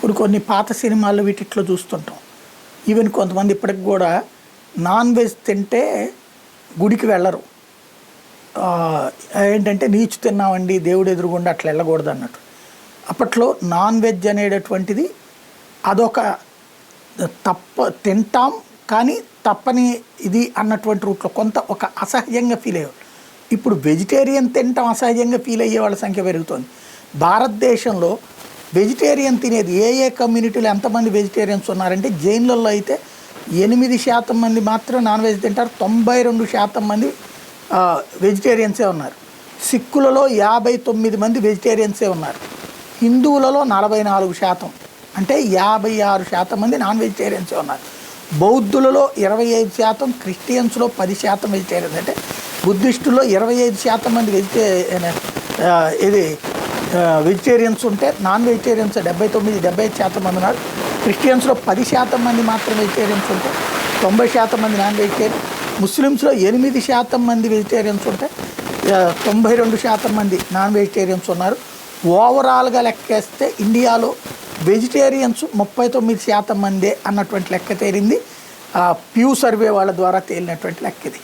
ఇప్పుడు కొన్ని పాత సినిమాల్లో వీటిట్లో చూస్తుంటాం. ఈవెన్ కొంతమంది ఇప్పటికి కూడా నాన్ వెజ్ తింటే గుడికి వెళ్ళరు. ఏంటంటే నీచు తిన్నామండి దేవుడు ఎదురుగుండా అట్లా వెళ్ళకూడదు అన్నట్టు. అప్పట్లో నాన్ వెజ్ అనేటటువంటిది అదొక తింటాం కానీ తప్పని ఇది అన్నటువంటి రూట్లో కొంత ఒక అసహజంగా ఫీల్ అయ్యేవాళ్ళు. ఇప్పుడు వెజిటేరియన్ తినటం అసహజంగా ఫీల్ అయ్యే వాళ్ళ సంఖ్య పెరుగుతోంది. భారతదేశంలో వెజిటేరియన్ తినేది ఏ కమ్యూనిటీలో ఎంతమంది వెజిటేరియన్స్ ఉన్నారంటే జైన్లలో అయితే 8% మంది మాత్రం నాన్ వెజ్ తింటారు, 92% మంది వెజిటేరియన్సే ఉన్నారు. సిక్కులలో 59 మంది వెజిటేరియన్సే ఉన్నారు. హిందువులలో 44%, అంటే 56% మంది నాన్ వెజిటేరియన్సే ఉన్నారు. బౌద్ధులలో 25%, క్రిస్టియన్స్లో 10% వెజిటేరియన్స్. అంటే బుద్ధిస్టుల్లో 25% మంది వెజిటేరియన్స్ ఉంటే నాన్ వెజిటేరియన్స్ 75% మంది ఉన్నారు. క్రిస్టియన్స్లో 10% మంది మాత్రం వెజిటేరియన్స్ ఉంటే 90% మంది నాన్ వెజిటేరియన్. ముస్లిమ్స్లో 8% మంది వెజిటేరియన్స్ ఉంటే 92% మంది నాన్ వెజిటేరియన్స్ ఉన్నారు. ఓవరాల్గా లెక్కేస్తే ఇండియాలో వెజిటేరియన్స్ 39% మందే అన్నటువంటి లెక్క తేలింది. ప్యూ సర్వే వాళ్ళ ద్వారా తేలినటువంటి లెక్క ఇది.